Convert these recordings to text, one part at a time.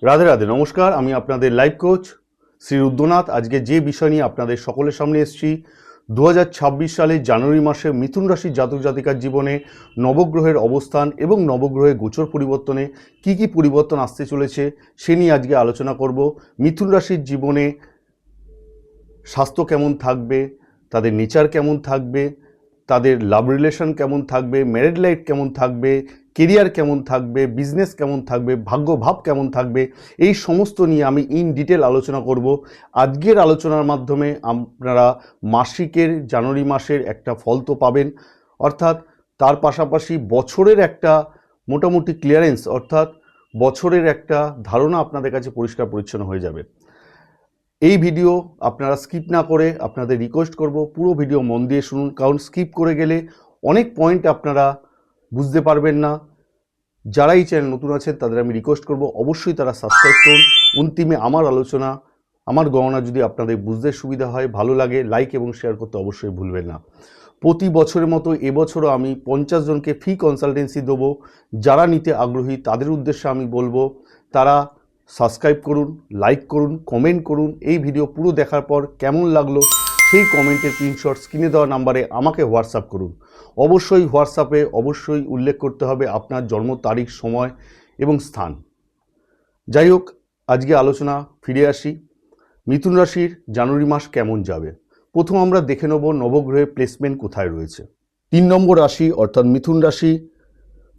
রাধে রাধে, নমস্কার। আমি আপনাদের লাইফ কোচ শ্রী রুদ্রনাথ। আজকে যে বিষয় নিয়ে আপনাদের সকলের সামনে এসেছি, 2026 সালের জানুয়ারি মাসে মিথুন রাশির জাতক জাতিকার জীবনে নবগ্রহের অবস্থান এবং নবগ্রহের গোচর পরিবর্তনে কি কি পরিবর্তন আসতে চলেছে সে নিয়ে আজকে আলোচনা করব। মিথুন রাশির জীবনে স্বাস্থ্য কেমন থাকবে, তাদের নেচার কেমন থাকবে, তাদের লাভ রিলেশন কেমন থাকবে, ম্যারিড লাইফ কেমন থাকবে, কেরিয়ার কেমন থাকবে, বিজনেস কেমন থাকবে, ভাগ্যভাব কেমন থাকবে, এই সমস্ত নিয়ে আমি ইন ডিটেল আলোচনা করব। আজকের আলোচনার মাধ্যমে আপনারা মাসিকের জানুয়ারি মাসের একটা ফল তো পাবেন, অর্থাৎ তার পাশাপাশি বছরের একটা মোটামুটি ক্লিয়ারেন্স, অর্থাৎ বছরের একটা ধারণা আপনাদের কাছে পরিষ্কার পরিচ্ছন্ন হয়ে যাবে। এই ভিডিও আপনারা স্কিপ না করে, আপনাদের রিকোয়েস্ট করব পুরো ভিডিও মন দিয়ে শুনুন, কারণ স্কিপ করে গেলে অনেক পয়েন্ট আপনারা বুঝতে পারবেন না। যারা এই চ্যানেল নতুন আছেন তাদের আমি রিকোয়েস্ট করব অবশ্যই তারা সাবস্ক্রাইব করুন। অন্তিমে আমার আলোচনা, আমার গণনা যদি আপনাদের বুঝতে সুবিধা হয়, ভালো লাগে, লাইক এবং শেয়ার করতে অবশ্যই ভুলবেন না। প্রতি বছরের মতো এবছরও আমি 50 জনকে ফ্রি কনসালটেন্সি দেবো। যারা নিতে আগ্রহী তাদের উদ্দেশ্যে আমি বলবো তারা সাবস্ক্রাইব করুন, লাইক করুন, কমেন্ট করুন। এই ভিডিও পুরো দেখার পর কেমন লাগলো সেই কমেন্টের প্রিন্টশট স্ক্রিনে দেওয়া নাম্বারে আমাকে হোয়াটসঅ্যাপ করুন। অবশ্যই হোয়াটসঅ্যাপে অবশ্যই উল্লেখ করতে হবে আপনার জন্ম তারিখ, সময় এবং স্থান। যাই হোক, আজকে আলোচনা ফিরে আসি। মিথুন রাশির জানুয়ারি মাস কেমন যাবে প্রথম আমরা দেখে নেব নবগ্রহের প্লেসমেন্ট কোথায় রয়েছে। 3 নম্বর রাশি অর্থাৎ মিথুন রাশি,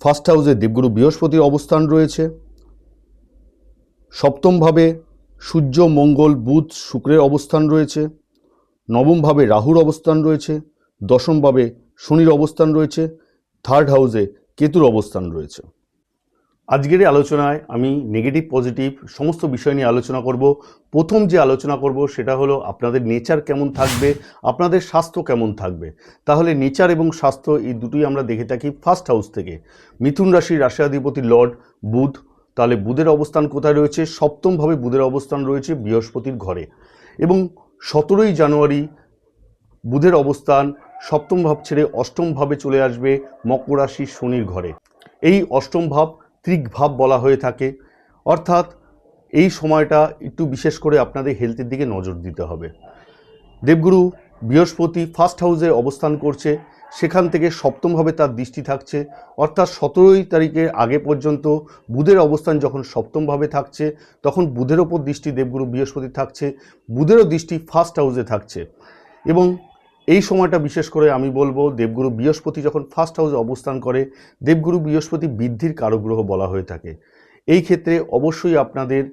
ফার্স্ট হাউসে দেবগুরু বৃহস্পতির অবস্থান রয়েছে। সপ্তমভাবে সূর্য, মঙ্গল, বুধ, শুক্রের অবস্থান রয়েছে। নবমভাবে রাহুর অবস্থান রয়েছে। দশমভাবে শনির অবস্থান রয়েছে। থার্ড হাউসে কেতুর অবস্থান রয়েছে। আজকের এই আলোচনায় আমি নেগেটিভ পজিটিভ সমস্ত বিষয় নিয়ে আলোচনা করব। প্রথম যে আলোচনা করব সেটা হলো আপনাদের নেচার কেমন থাকবে, আপনাদের স্বাস্থ্য কেমন থাকবে। তাহলে নেচার এবং স্বাস্থ্য এই দুটোই আমরা দেখে থাকি ফার্স্ট হাউস থেকে। মিথুন রাশির রাশিয়াধিপতি লর্ড বুধ, তাহলে বুধের অবস্থান কোথায় রয়েছে? সপ্তমভাবে বুধের অবস্থান রয়েছে বৃহস্পতির ঘরে, এবং 17ই জানুয়ারি বুধের অবস্থান সপ্তম ভাব ছেড়ে অষ্টম ভাবে চলে আসবে মকর রাশির শনির ঘরে। এই অষ্টম ভাব ত্রিক ভাব বলা হয়ে থাকে, অর্থাৎ এই সময়টা একটু বিশেষ করে আপনাদের হেলথের দিকে নজর দিতে হবে। দেবগুরু বৃহস্পতি ফার্স্ট হাউসে অবস্থান করছে, সেখান থেকে সপ্তমভাবে তার দৃষ্টি থাকছে, অর্থাৎ 17ই তারিখের আগে পর্যন্ত বুধের অবস্থান যখন সপ্তমভাবে থাকছে তখন বুধের ওপর দৃষ্টি দেবগুরু বৃহস্পতি থাকছে, বুধেরও দৃষ্টি ফার্স্ট হাউসে থাকছে। এবং এই সময়টা বিশেষ করে আমি বলবো দেবগুরু বৃহস্পতি যখন ফার্স্ট হাউসে অবস্থান করে, দেবগুরু বৃহস্পতি বৃদ্ধির কারগ্রহ বলা হয়ে থাকে। এই ক্ষেত্রে অবশ্যই আপনাদের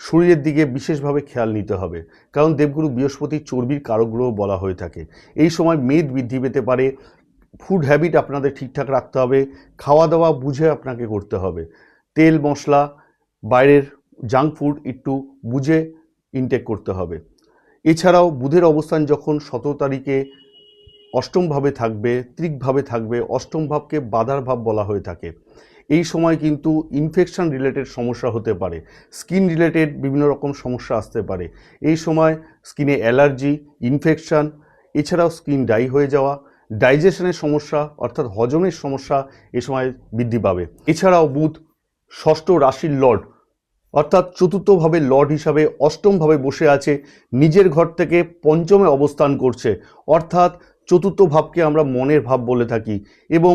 শরীরের দিকে বিশেষভাবে খেয়াল নিতে হবে, কারণ দেবগুরু বৃহস্পতি চর্বির কারগ্রহ বলা হয়ে থাকে। এই সময় মেদ বৃদ্ধি পেতে পারে। ফুড হ্যাবিট আপনাদের ঠিকঠাক রাখতে হবে, খাওয়া দাওয়া বুঝে আপনাকে করতে হবে। তেল মশলা, বাইরের জাঙ্ক ফুড একটু বুঝে ইনটেক করতে হবে। এছাড়াও বুধের অবস্থান যখন 17 তারিখে অষ্টমভাবে থাকবে, ত্রিকভাবে থাকবে, অষ্টম ভাবকে বাধার ভাব বলা হয়ে থাকে। এই সময় কিন্তু ইনফেকশন রিলেটেড সমস্যা হতে পারে, স্কিন রিলেটেড বিভিন্ন রকম সমস্যা আসতে পারে। এই সময় স্কিনে অ্যালার্জি, ইনফেকশন, এছাড়াও স্কিন ড্রাই হয়ে যাওয়া, ডাইজেশনের সমস্যা অর্থাৎ হজমের সমস্যা এ সময় বৃদ্ধি পাবে। এছাড়াও বুধ ষষ্ঠ রাশির লর্ড, অর্থাৎ চতুর্থভাবে লর্ড হিসাবে অষ্টমভাবে বসে আছে, নিজের ঘর থেকে পঞ্চমে অবস্থান করছে, অর্থাৎ চতুর্থ ভাবকে আমরা মনের ভাব বলে থাকি এবং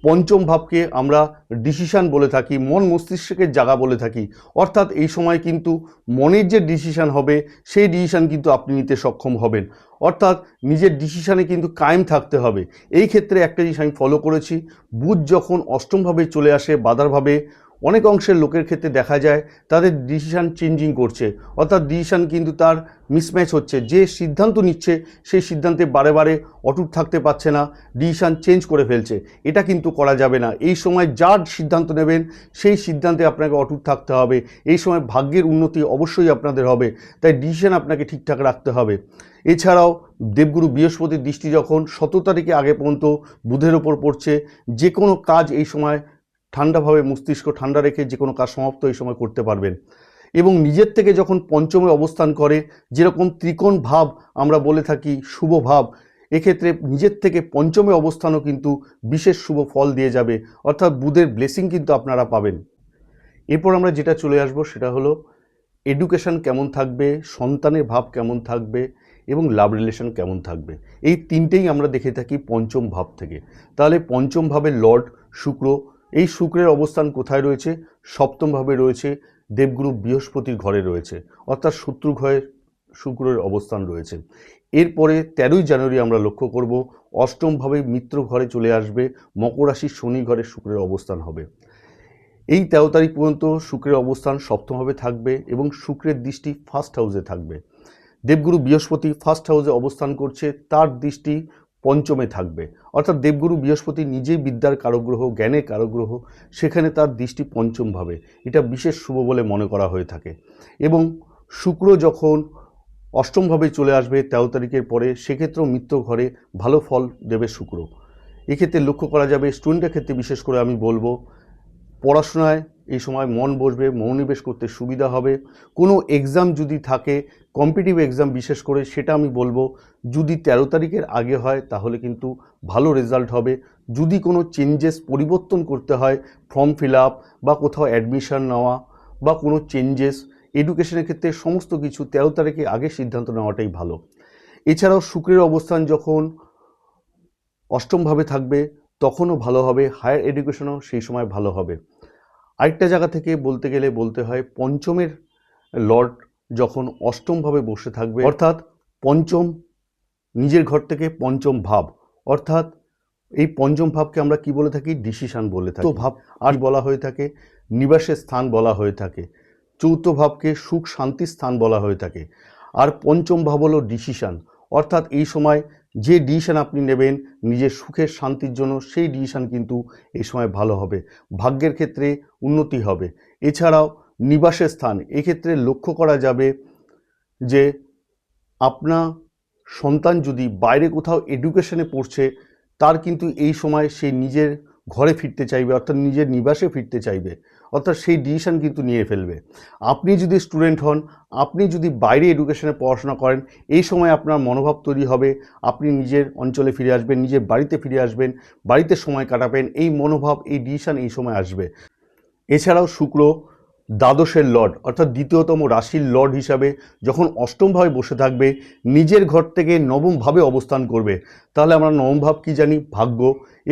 পঞ্চম ভাবকে আমরা ডিসিশন বলে থাকি, মন মস্তিষ্কের জায়গা বলে থাকি। অর্থাৎ এই সময় কিন্তু মনের যে ডিসিশন হবে সেই ডিসিশন কিন্তু আপনি নিতে সক্ষম হবেন, অর্থাৎ নিজের ডিসিশনে কিন্তু কায়েম থাকতে হবে। এই ক্ষেত্রে একটা জিনিস আমি ফলো করেছি, বুধ যখন অষ্টমভাবে চলে আসে বাধারভাবে, অনেক অংশের লোকের ক্ষেত্রে দেখা যায় তাদের ডিসিশান চেঞ্জিং করছে, অর্থাৎ ডিসিশান কিন্তু তার মিসম্যাচ হচ্ছে। যে সিদ্ধান্ত নিচ্ছে সেই সিদ্ধান্তে বারে বারে অটুট থাকতে পারছে না, ডিসিশান চেঞ্জ করে ফেলছে। এটা কিন্তু করা যাবে না। এই সময় যার সিদ্ধান্ত নেবেন সেই সিদ্ধান্তে আপনাকে অটুট থাকতে হবে। এই সময় ভাগ্যের উন্নতি অবশ্যই আপনাদের হবে, তাই ডিসিশান আপনাকে ঠিকঠাক রাখতে হবে। এছাড়াও দেবগুরু বৃহস্পতির দৃষ্টি যখন 17 তারিখে আগে পর্যন্ত বুধের ওপর পড়ছে, যে কোনো কাজ এই সময় ঠান্ডাভাবে মস্তিষ্ক ঠান্ডা রেখে যে কোনো কাজ সমাপ্ত এই সময় করতে পারবেন। এবং নিজের থেকে যখন পঞ্চমে অবস্থান করে, যেরকম ত্রিকোণ ভাব আমরা বলে থাকি শুভ ভাব, এক্ষেত্রে নিজের থেকে পঞ্চমে অবস্থানও কিন্তু বিশেষ শুভ ফল দিয়ে যাবে, অর্থাৎ বুধের ব্লেসিং কিন্তু আপনারা পাবেন। এরপর আমরা যেটা চলে আসবো সেটা হলো এডুকেশন কেমন থাকবে, সন্তানের ভাব কেমন থাকবে এবং লাভ রিলেশন কেমন থাকবে। এই তিনটেই আমরা দেখে থাকি পঞ্চম ভাব থেকে। তাহলে পঞ্চম ভাবের লর্ড শুক্র, এই শুক্রের অবস্থান কোথায় রয়েছে? সপ্তম ভাবে রয়েছে, দেবগুরু বৃহস্পতির ঘরে রয়েছে, অর্থাৎ শত্রু ঘরে শুক্রের অবস্থান রয়েছে। এরপরে 13ই জানুয়ারি আমরা লক্ষ্য করব অষ্টমভাবে মিত্র ঘরে চলে আসবে, মকর রাশির শনি ঘরে শুক্রের অবস্থান হবে। এই 13 তারিখ পর্যন্ত শুক্রের অবস্থান সপ্তমভাবে থাকবে এবং শুক্রের দৃষ্টি ফার্স্ট হাউসে থাকবে। দেবগুরু বৃহস্পতি ফার্স্ট হাউসে অবস্থান করছে, তার দৃষ্টি পঞ্চমে থাকবে, অর্থাৎ দেবগুরু বৃহস্পতি নিজেই বিদ্যার কারগ্রহ, জ্ঞানের কারগ্রহ, সেখানে তার দৃষ্টি পঞ্চমভাবে। এটা বিশেষ শুভ বলে মনে করা হয়ে থাকে। এবং শুক্র যখন অষ্টমভাবে চলে আসবে 13 তারিখের পরে, সেক্ষেত্রেও মিত্র ঘরে ভালো ফল দেবে শুক্র। এক্ষেত্রে লক্ষ্য করা যাবে স্টুডেন্টের ক্ষেত্রে বিশেষ করে আমি বলবো পড়াশোনায় এই সময় মন বসবে, মনোনিবেশ করতে সুবিধা হবে। কোনো এক্সাম যদি থাকে, কম্পিটিটিভ এক্সাম বিশেষ করে, সেটা আমি বলবো যদি 13 তারিখের আগে হয় তাহলে কিন্তু ভালো রেজাল্ট হবে। যদি কোনো চেঞ্জেস পরিবর্তন করতে হয়, ফর্ম ফিল আপ বা কোথাও অ্যাডমিশন নেওয়া বা কোনো চেঞ্জেস এডুকেশনের ক্ষেত্রে, সমস্ত কিছু 13 তারিখে আগে সিদ্ধান্ত নেওয়াটাই ভালো। এছাড়াও শুক্রের অবস্থান যখন অষ্টমভাবে থাকবে তখনও ভালো হবে, হায়ার এডুকেশনও সেই সময় ভালো হবে। আরেকটা জায়গা থেকে বলতে গেলে বলতে হয় পঞ্চমের লর্ড যখন অষ্টমভাবে বসে থাকবে, অর্থাৎ পঞ্চম নিজের ঘর থেকে পঞ্চম ভাব, অর্থাৎ এই পঞ্চম ভাবকে আমরা কি বলে থাকি? ডিসিশন বলে থাকি। তো ভাব আর বলা হয়ে থাকে নিবাসের স্থান বলা হয়ে থাকে। চৌথ ভাবকে সুখ শান্তির স্থান বলা হয়ে থাকে। আর পঞ্চম ভাব হলো ডিসিশন, অর্থাৎ এই সময় যে ডিসিশন আপনি নেবেন নিজের সুখের শান্তির জন্য, সেই ডিসিশন কিন্তু এই সময় ভালো হবে, ভাগ্যের ক্ষেত্রে উন্নতি হবে। এছাড়াও নিবাসের স্থান, এক্ষেত্রে লক্ষ্য করা যাবে যে আপনার সন্তান যদি বাইরে কোথাও এডুকেশনে পড়ছে, তার কিন্তু এই সময় সে নিজের ঘরে ফিরতে চাইবে, অর্থাৎ নিজের নিবাসে ফিরতে চাইবে, অর্থাৎ সেই ডিসিশন কিন্তু নিয়ে ফেলবে। আপনি যদি স্টুডেন্ট হন, আপনি যদি বাইরে এডুকেশনে পড়াশোনা করেন, এই সময় আপনার মনোভাব তৈরি হবে, আপনি নিজের অঞ্চলে ফিরে আসবেন, নিজের বাড়িতে ফিরে আসবেন, বাড়িতে সময় কাটাবেন, এই মনোভাব, এই ডিসিশন এই সময় আসবে। এছাড়াও শুক্র দ্বাদশের লর্ড, অর্থাৎ দ্বিতীয়তম রাশির লর্ড হিসাবে যখন অষ্টমভাবে বসে থাকবে, নিজের ঘর থেকে নবমভাবে অবস্থান করবে। তাহলে আমরা নবম ভাব কি জানি? ভাগ্য।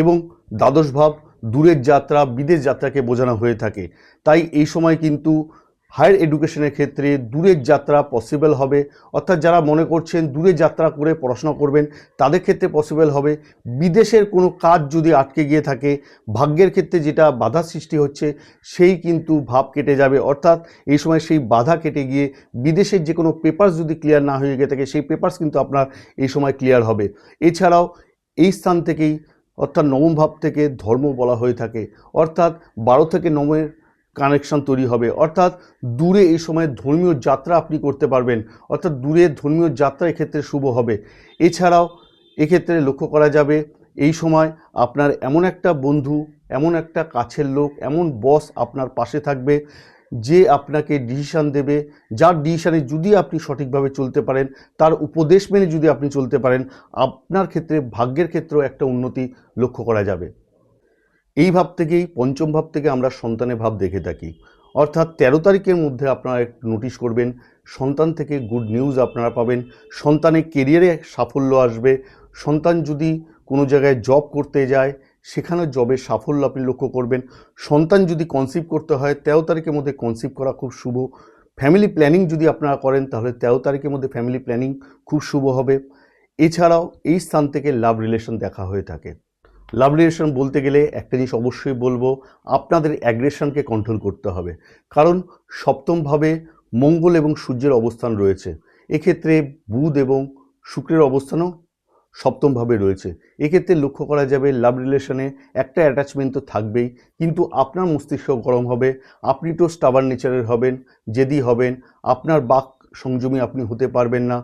এবং দ্বাদশ ভাব দূরের যাত্রা, বিদেশ যাত্রাকে বোঝানো হয়ে থাকে। তাই এই সময় কিন্তু হায়ার এডুকেশনের ক্ষেত্রে দূরের যাত্রা পসিবল হবে, অর্থাৎ যারা মনে করছেন দূরে যাত্রা করে পড়াশোনা করবেন তাদের ক্ষেত্রে পসিবল হবে। বিদেশের কোনো কাজ যদি আটকে গিয়ে থাকে, ভাগ্যের ক্ষেত্রে যেটা বাধা সৃষ্টি হচ্ছে সেই কিন্তু ভাব কেটে যাবে, অর্থাৎ এই সময় সেই বাধা কেটে গিয়ে বিদেশের যে কোনো পেপারস যদি ক্লিয়ার না হয়ে গিয়ে থাকে, সেই পেপারস কিন্তু আপনার এই সময় ক্লিয়ার হবে। এছাড়াও এই স্থান থেকেই, অর্থাৎ নবম ভাব থেকে ধর্ম বলা হয়ে থাকে, অর্থাৎ 12 থেকে 9-এর কানেকশন তৈরি হবে, অর্থাৎ দূরে এই সময় ধর্মীয় যাত্রা আপনি করতে পারবেন, অর্থাৎ দূরে ধর্মীয় যাত্রা এক্ষেত্রে শুভ হবে। এছাড়াও এক্ষেত্রে লক্ষ্য করা যাবে এই সময় আপনার এমন একটা বন্ধু, এমন একটা কাছের লোক, এমন বস আপনার পাশে থাকবে যে আপনাকে ডিসিশন দেবে, যার ডিসিশনে যদি আপনি সঠিকভাবে চলতে পারেন, তার উপদেশ মেনে যদি আপনি চলতে পারেন, আপনার ক্ষেত্রে ভাগ্যের ক্ষেত্রেও একটা উন্নতি লক্ষ্য করা যাবে। এই ভাব থেকেই, পঞ্চম ভাব থেকে আমরা সন্তানের ভাব দেখে থাকি, অর্থাৎ 13 তারিখের মধ্যে আপনারা একটু নোটিশ করবেন, সন্তান থেকে গুড নিউজ আপনারা পাবেন, সন্তানের কেরিয়ারে সাফল্য আসবে। সন্তান যদি কোনো জায়গায় জব করতে যায়, সেখানে জবের সাফল্য আপনি লক্ষ্য করবেন। সন্তান যদি কনসিভ করতে হয়, 13 তারিখের মধ্যে কনসিভ করা খুব শুভ। ফ্যামিলি প্ল্যানিং যদি আপনারা করেন, তাহলে 13 তারিখের মধ্যে ফ্যামিলি প্ল্যানিং খুব শুভ হবে। এছাড়াও এই স্থান থেকে লাভ রিলেশন দেখা হয়ে থাকে। লাভ রিলেশন বলতে গেলে একটা জিনিস অবশ্যই বলবো, আপনাদের অ্যাগ্রেশনকে কন্ট্রোল করতে হবে, কারণ সপ্তমভাবে মঙ্গল এবং সূর্যের অবস্থান রয়েছে। এক্ষেত্রে বুধ এবং শুক্রের অবস্থানও সপ্তমভাবে রয়েছে। এক্ষেত্রে লক্ষ্য করা যাবে লাভ রিলেশনে একটা অ্যাটাচমেন্ট তো থাকবেই, কিন্তু আপনার মস্তিষ্ক গরম হবে, আপনি তো স্টাবার্ন নেচারের হবেন, জেদি হবেন, আপনার বাক সংযমী আপনি হতে পারবেন না,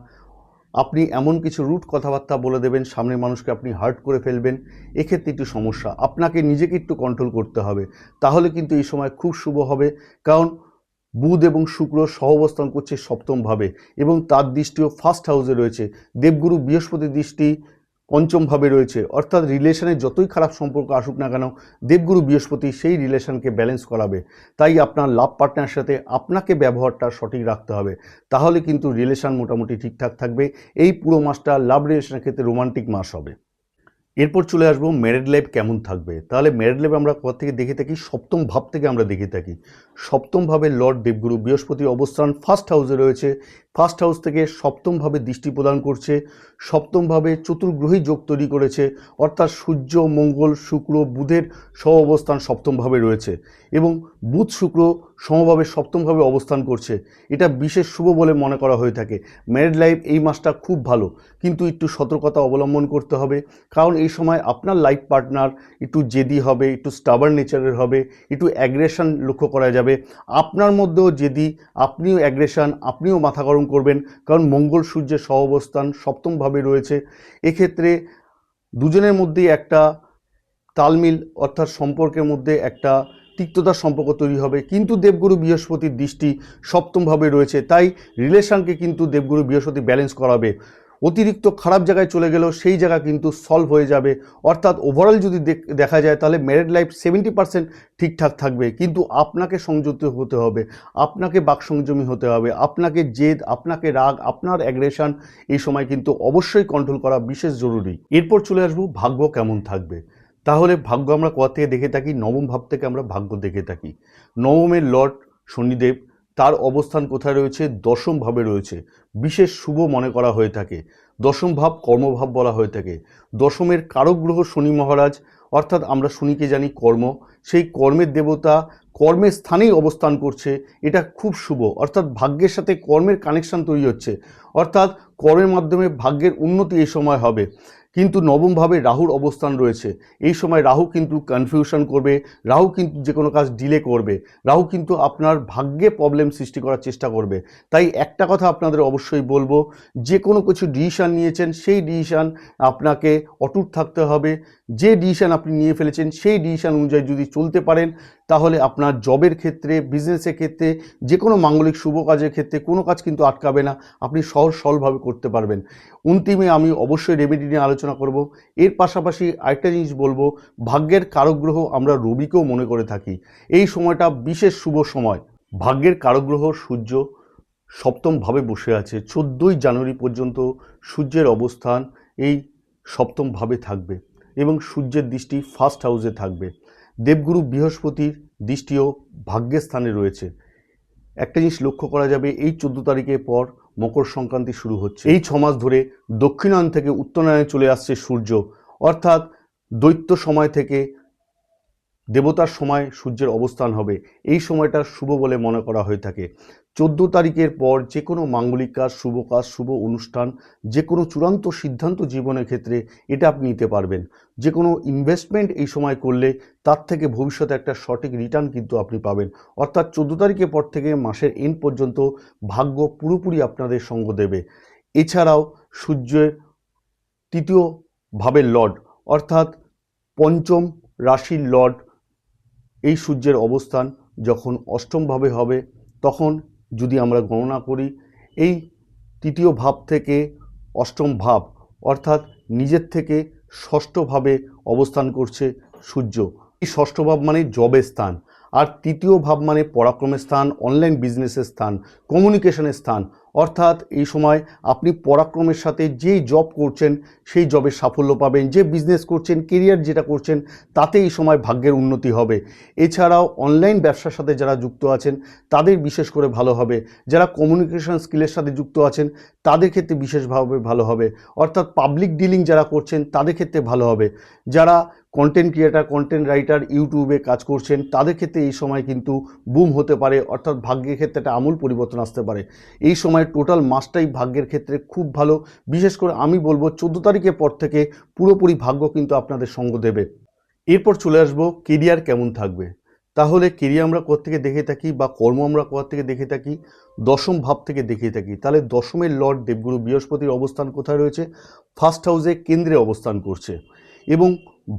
আপনি এমন কিছু রুট কথাবার্তা বলে দেবেন, সামনের মানুষকে আপনি হার্ট করে ফেলবেন। এক্ষেত্রে একটু সমস্যা, আপনাকে নিজেকে একটু কন্ট্রোল করতে হবে, তাহলে কিন্তু এই সময় খুব শুভ হবে। কারণ বুধ এবং শুক্র সহাবস্থান করছে সপ্তমভাবে এবং তার দৃষ্টিও ফার্স্ট হাউসে রয়েছে। দেবগুরু বৃহস্পতির দৃষ্টি পঞ্চমভাবে রয়েছে, অর্থাৎ রিলেশনে যতই খারাপ সম্পর্ক আসুক না কেন দেবগুরু বৃহস্পতি সেই রিলেশনকে ব্যালেন্স করাবে। তাই আপনার লাভ পার্টনারের সাথে আপনাকে ব্যবহারটা সঠিক রাখতে হবে, তাহলে কিন্তু রিলেশন মোটামুটি ঠিকঠাক থাকবে। এই পুরো মাসটা লাভ রিলেশনের ক্ষেত্রে রোমান্টিক মাস হবে। এরপর চলে আসবো ম্যারিড লাইফ কেমন থাকবে। তাহলে ম্যারিড লাইফ আমরা কোথা থেকে দেখে থাকি? সপ্তম ভাব থেকে আমরা দেখে থাকি। সপ্তম ভাবে লর্ড দেবগুরু বৃহস্পতি অবস্থান ফার্স্ট হাউসে রয়েছে। ফার্স্ট হাউস থেকে সপ্তম ভাবে দৃষ্টি প্রদান করছে। সপ্তম ভাবে চতুর্গ্রহী যোগ তৈরি করেছে, অর্থাৎ সূর্য, মঙ্গল, শুক্র, বুধের সহ অবস্থান সপ্তম ভাবে রয়েছে এবং বুধ শুক্র সমভাবে সপ্তমভাবে অবস্থান করছে। এটা বিশেষ শুভ বলে মনে করা হয়ে থাকে। ম্যারিড লাইফ এই মাসটা খুব ভালো, কিন্তু একটু সতর্কতা অবলম্বন করতে হবে, কারণ এই সময় আপনার লাইফ পার্টনার একটু জেদি হবে, একটু স্টাবার্ন নেচারের হবে, একটু অ্যাগ্রেশন লক্ষ্য করা যাবে। আপনার মধ্যেও জেদি, আপনিও অ্যাগ্রেশন, আপনিও মাথা গরম করবেন, কারণ মঙ্গল সূর্যের সহ অবস্থান সপ্তমভাবে রয়েছে। এক্ষেত্রে দুজনের মধ্যেই একটা তালমিল, অর্থাৎ সম্পর্কের মধ্যে একটা তিক্ততার সম্পর্ক তৈরি হবে, কিন্তু দেবগুরু বৃহস্পতির দৃষ্টি সপ্তমভাবে রয়েছে, তাই রিলেশনকে কিন্তু দেবগুরু বৃহস্পতি ব্যালেন্স করাবে। অতিরিক্ত খারাপ জায়গায় চলে গেলেও সেই জায়গা কিন্তু সলভ হয়ে যাবে। অর্থাৎ ওভারঅল যদি দেখা যায় তাহলে ম্যারিড লাইফ 70% ঠিকঠাক থাকবে, কিন্তু আপনাকে সংযত হতে হবে, আপনাকে বাকসংযমী হতে হবে, আপনাকে জেদ, আপনাকে রাগ, আপনার অ্যাগ্রেশন এই সময় কিন্তু অবশ্যই কন্ট্রোল করা বিশেষ জরুরি। এরপর চলে আসবো ভাগ্য কেমন থাকবে। তাহলে ভাগ্য আমরা কোথা থেকে দেখে থাকি? নবম ভাব থেকে আমরা ভাগ্য দেখে থাকি। নবমের লর্ড শনিদেব, তার অবস্থান কোথায় রয়েছে? দশম ভাবে রয়েছে। বিশেষ শুভ মনে করা হয়ে থাকে। দশম ভাব কর্মভাব বলা হয়ে থাকে। দশমের কারক গ্রহ শনি মহারাজ, অর্থাৎ আমরা শনিকে জানি কর্ম, সেই কর্মের দেবতা কর্মের স্থানেই অবস্থান করছে। এটা খুব শুভ, অর্থাৎ ভাগ্যের সাথে কর্মের কানেকশন তৈরি হচ্ছে, অর্থাৎ কর্মের মাধ্যমে ভাগ্যের উন্নতি এই সময় হবে। কিন্তু নবমভাবে রাহুর অবস্থান রয়েছে। এই সময় রাহু কিন্তু কনফিউশন করবে, রাহু কিন্তু যে কোনো কাজ ডিলে করবে, রাহু কিন্তু আপনার ভাগ্যে প্রবলেম সৃষ্টি করার চেষ্টা করবে। তাই একটা কথা আপনাদের অবশ্যই বলবো, যে কোনো কিছু ডিসিশান নিয়েছেন সেই ডিসিশান আপনাকে অটুট থাকতে হবে। যে ডিসিশান আপনি নিয়ে ফেলেছেন সেই ডিসিশান অনুযায়ী যদি চলতে পারেন, তাহলে আপনার জবের ক্ষেত্রে, বিজনেসের ক্ষেত্রে, যে কোনো মাঙ্গলিক শুভ কাজের ক্ষেত্রে কোনো কাজ কিন্তু আটকাবে না, আপনি সহজ সরলভাবে করতে পারবেন। অন্তিমে আমি অবশ্যই রেমেডি নিয়ে আলোচনা করব। এর পাশাপাশি আরেকটা জিনিস বলবো, ভাগ্যের কারক গ্রহ আমরা রবিকেও মনে করে থাকি। এই সময়টা বিশেষ শুভ সময়। ভাগ্যের কারক গ্রহ সূর্য সপ্তম ভাবে বসে আছে। 14ই জানুয়ারি পর্যন্ত সূর্যের অবস্থান এই সপ্তম ভাবে থাকবে এবং সূর্যের দৃষ্টি ফার্স্ট হাউসে থাকবে। দেবগুরু বৃহস্পতির দৃষ্টিও ভাগ্যের স্থানে রয়েছে। একটা জিনিস লক্ষ্য করা যাবে, এই 14 তারিখের পর মকর সংক্রান্তি শুরু হচ্ছে। এই 6 মাস ধরে দক্ষিণায়ন থেকে উত্তরায়ণে চলে আসছে সূর্য, অর্থাৎ দৈত্য সময় থেকে দেবতার সময় সূর্যের অবস্থান হবে। এই সময়টা শুভ বলে মনে করা হয়ে থাকে। 14 তারিখের পর যে কোনো মাঙ্গলিক কাজ, শুভ কাজ, শুভ অনুষ্ঠান, যে কোনো চূড়ান্ত সিদ্ধান্ত জীবনের ক্ষেত্রে এটা আপনি নিতে পারবেন। যে কোনো ইনভেস্টমেন্ট এই সময় করলে তার থেকে ভবিষ্যতে একটা সঠিক রিটার্ন কিন্তু আপনি পাবেন। অর্থাৎ 14 তারিখের পর থেকে মাসের এন্ড পর্যন্ত ভাগ্য পুরোপুরি আপনাদের সঙ্গ দেবে। এছাড়াও সূর্যের তৃতীয় ভাবের লর্ড, অর্থাৎ পঞ্চম রাশির লর্ড, এই সূর্যের অবস্থান যখন অষ্টমভাবে হবে, তখন যদি আমরা গণনা করি, এই তৃতীয় ভাব থেকে অষ্টম ভাব, অর্থাৎ নিজের থেকে ষষ্ঠভাবে অবস্থান করছে সূর্য। এই ষষ্ঠ ভাব মানে জবের স্থান, আর তৃতীয় ভাব মানে পরাক্রমের স্থান, অনলাইন বিজনেসের স্থান, কমিউনিকেশনের স্থান। অর্থাৎ এই সময় আপনি পরাক্রমের সাথে যেই জব করছেন সেই জবে সাফল্য পাবেন, যে বিজনেস করছেন, কেরিয়ার যেটা করছেন, তাতে এই সময় ভাগ্যের উন্নতি হবে। এছাড়াও অনলাইন ব্যবসার সাথে যারা যুক্ত আছেন তাদের বিশেষ করে ভালো হবে। যারা কমিউনিকেশন স্কিলের সাথে যুক্ত আছেন তাদের ক্ষেত্রে বিশেষভাবে ভালো হবে। অর্থাৎ পাবলিক ডিলিং যারা করছেন তাদের ক্ষেত্রে ভালো হবে। যারা কন্টেন্ট ক্রিয়েটার, কন্টেন্ট রাইটার, ইউটিউবে কাজ করছেন তাদের ক্ষেত্রে এই সময় কিন্তু বুম হতে পারে, অর্থাৎ ভাগ্যের ক্ষেত্রে একটা আমূল পরিবর্তন আসতে পারে। এই সময় টোটাল মাসটাই ভাগ্যের ক্ষেত্রে খুব ভালো। বিশেষ করে আমি বলবো 14 তারিখের পর থেকে পুরোপুরি ভাগ্য কিন্তু আপনাদের সঙ্গ দেবে। এরপর চলে আসবো কেরিয়ার কেমন থাকবে। তাহলে কেরিয়ার আমরা কোথা থেকে দেখে থাকি বা কর্ম আমরা কোথা থেকে দেখে থাকি? দশম ভাব থেকে দেখে থাকি। তাহলে দশমের লর্ড দেবগুরু বৃহস্পতির অবস্থান কোথায় রয়েছে? ফার্স্ট হাউসে কেন্দ্রে অবস্থান করছে এবং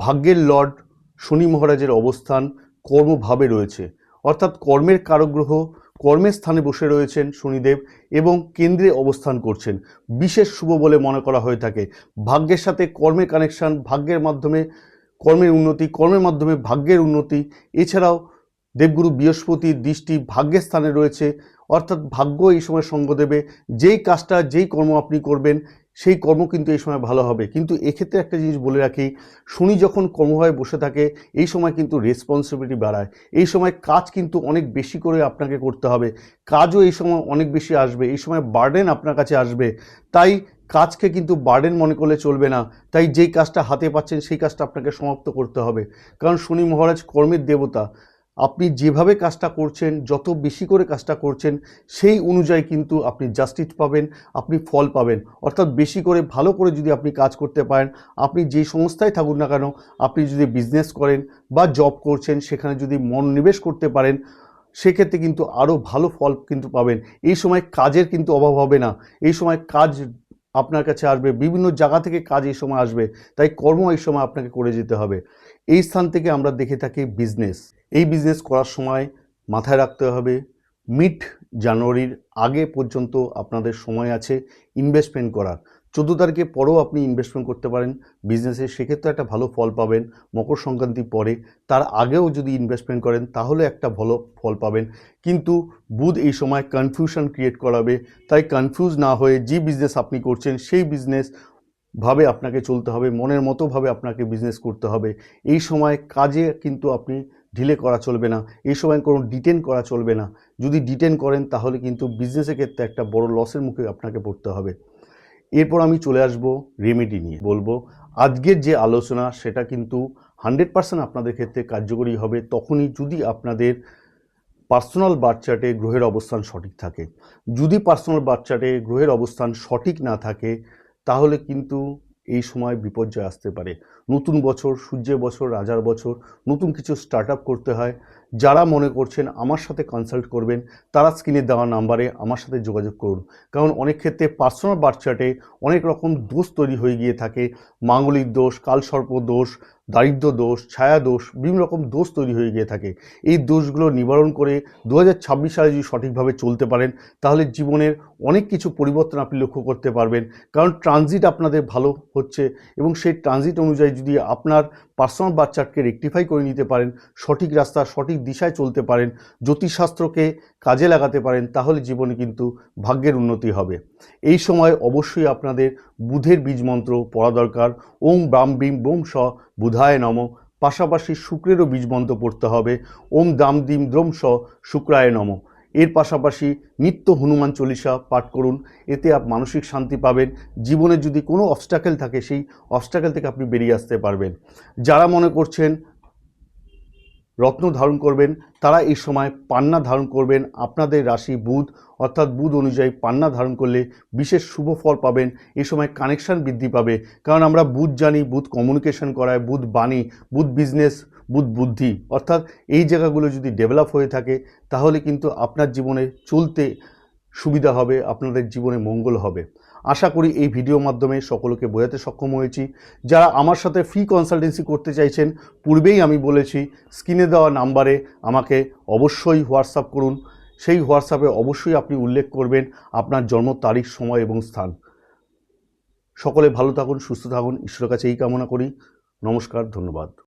ভাগ্যের লর্ড শনি মহারাজের অবস্থান কর্মভাবে রয়েছে, অর্থাৎ কর্মের কারক গ্রহ কর্মের স্থানে বসে রয়েছেন শনিদেব এবং কেন্দ্রে অবস্থান করছেন, বিশেষ শুভ বলে মনে করা হয়ে থাকে। ভাগ্যের সাথে কর্মের কানেকশান, ভাগ্যের মাধ্যমে কর্মের উন্নতি, কর্মের মাধ্যমে ভাগ্যের উন্নতি। এছাড়াও দেবগুরু বৃহস্পতির দৃষ্টি ভাগ্যের স্থানে রয়েছে, অর্থাৎ ভাগ্য এই সময় সঙ্গ দেবে। যেই কাজটা, যেই কর্ম আপনি করবেন সেই কর্ম কিন্তু এই সময় ভালো হবে। কিন্তু এক্ষেত্রে একটা জিনিস বলে রাখি, শনি যখন কর্মভাবে বসে থাকে এই সময় কিন্তু রেসপন্সিবিলিটি বাড়ায়। এই সময় কাজ কিন্তু অনেক বেশি করে আপনাকে করতে হবে, কাজও এই সময় অনেক বেশি আসবে, এই সময় বার্ডেন আপনার কাছে আসবে। তাই কাজকে কিন্তু বার্ডেন মনে করলে চলবে না। তাই যেই কাজটা হাতে পাচ্ছেন সেই কাজটা আপনাকে সমাপ্ত করতে হবে, কারণ শনি মহারাজ কর্মের দেবতা। আপনি যেভাবে কাজটা করছেন, যত বেশি করে কাজটা করছেন সেই অনুযায়ী কিন্তু আপনি জাস্টিস পাবেন, আপনি ফল পাবেন। অর্থাৎ বেশি করে ভালো করে যদি আপনি কাজ করতে পারেন, আপনি যেই সংস্থায় থাকুন না কেন, আপনি যদি বিজনেস করেন বা জব করছেন সেখানে যদি মনোনিবেশ করতে পারেন, সেক্ষেত্রে কিন্তু আরও ভালো ফল কিন্তু পাবেন। এই সময় কাজের কিন্তু অভাব হবে না, এই সময় কাজ আপনার কাছে আসবে, বিভিন্ন জায়গা থেকে কাজ এই সময় আসবে। তাই কর্ম এই সময় আপনাকে করে যেতে হবে। এই স্থান থেকে আমরা দেখে থাকি বিজনেস। এই বিজনেস করার সময় মাথায় রাখতে হবে মিড জানুয়ারির আগে পর্যন্ত আপনাদের সময় আছে ইনভেস্টমেন্ট করার। 14 তারিখে পরেও আপনি ইনভেস্টমেন্ট করতে পারেন বিজনেসে, সেক্ষেত্রে একটা ভালো ফল পাবেন। মকর সংক্রান্তি পরে তার আগেও যদি ইনভেস্টমেন্ট করেন তাহলে একটা ভালো ফল পাবেন। কিন্তু বুধ এই সময় কনফিউশন ক্রিয়েট করাবে, তাই কনফিউজ না হয়ে যে বিজনেস আপনি করছেন সেই বিজনেস ভাবে আপনাকে চলতে হবে, মনের মতোভাবে আপনাকে বিজনেস করতে হবে। এই সময় কাজে কিন্তু আপনি ঢিলে করা চলবে না, এই সময় কোনো ডিটেন করা চলবে না। যদি ডিটেন করেন তাহলে কিন্তু বিজনেসের ক্ষেত্রে একটা বড় লসের মুখে আপনাকে পড়তে হবে। এরপর আমি চলে আসব রেমেডি নিয়ে। বলবো আজকের যে আলোচনা সেটা কিন্তু 100% আপনাদের ক্ষেত্রে কার্যকরী হবে তখনই যদি আপনাদের পার্সোনাল বার্থ চার্টে গ্রহের অবস্থান সঠিক থাকে। যদি পার্সোনাল বার্থ চার্টে গ্রহের অবস্থান সঠিক না থাকে তাহলে কিন্তু এই সময় বিপর্যয় আসতে পারে। নতুন বছর, সূর্যের বছর, রাজার বছর, নতুন কিছু স্টার্ট আপ করতে হয়। যারা মনে করছেন আমার সাথে কনসাল্ট করবেন তারা স্ক্রিনে দেওয়া নাম্বারে আমার সাথে যোগাযোগ করুন, কারণ অনেক ক্ষেত্রে পার্সোনাল বার্থ চার্টে অনেক রকম দোষ তৈরি হয়ে গিয়ে থাকে। মাঙ্গলিক দোষ, কালসর্প দোষ, দারিদ্র দোষ, ছায়া দোষ, বিভিন্ন রকম দোষ তৈরি হয়ে গিয়ে থাকে। এই দোষগুলো নিবারণ করে 2026 সালে যদি সঠিকভাবে চলতে পারেন তাহলে জীবনের অনেক কিছু পরিবর্তন আপনি লক্ষ্য করতে পারবেন। কারণ ট্রানজিট আপনাদের ভালো হচ্ছে এবং সেই ট্রানজিট অনুযায়ী যদি আপনার পার্সোনাল বার্থ চার্টকে রেকটিফাই করে নিতে পারেন, সঠিক রাস্তা, সঠিক দিশায় চলতে পারেন, জ্যোতিষশাস্ত্রকে কাজে লাগাতে পারেন, তাহলে জীবনে কিন্তু ভাগ্যের উন্নতি হবে। এই সময় অবশ্যই আপনাদের বুধের বীজ মন্ত্র পড়া দরকার। ওং ব্রাম বিম বোম স বুধায় নম। পাশাপাশি শুক্রেরও বীজ মন্ত্র পড়তে হবে, ওম দাম দিম দ্রোম স শুক্রায় নম। এর পাশাপাশি নিত্য হনুমান চল্লিশা পাঠ করুন, এতে মানসিক শান্তি পাবেন। জীবনে যদি কোনো অবস্ট্যাকেল থাকে সেই অবস্ট্যাকেল থেকে আপনি বেরিয়ে আসতে পারবেন। যারা মনে করছেন রত্ন ধারণ করবেন তারা এই সময় পান্না ধারণ করবেন। আপনাদের রাশি বুধ, অর্থাৎ বুধ অনুযায়ী পান্না ধারণ করলে বিশেষ শুভ ফল পাবেন। এই সময় কানেকশান বৃদ্ধি পাবে, কারণ আমরা বুধ জানি, বুধ কমিউনিকেশন করায়, বুধ বাণী, বুধ বিজনেস, বুধ বুদ্ধি। অর্থাৎ এই জায়গাগুলো যদি ডেভেলপ হয়ে থাকে তাহলে কিন্তু আপনার জীবনে চলতে সুবিধা হবে, আপনাদের জীবনে মঙ্গল হবে। আশা করি এই ভিডিওর মাধ্যমে সকলকে বোঝাতে সক্ষম হয়েছি। যারা আমার সাথে ফ্রি কনসালটেন্সি করতে চাইছেন, পূর্বেই আমি বলেছি স্ক্রিনে দেওয়া নাম্বারে আমাকে অবশ্যই হোয়াটসঅ্যাপ করুন। সেই হোয়াটসঅ্যাপে অবশ্যই আপনি উল্লেখ করবেন আপনার জন্ম তারিখ, সময় এবং স্থান। সকলে ভালো থাকুন, সুস্থ থাকুন, ঈশ্বরের কাছে এই কামনা করি। নমস্কার, ধন্যবাদ।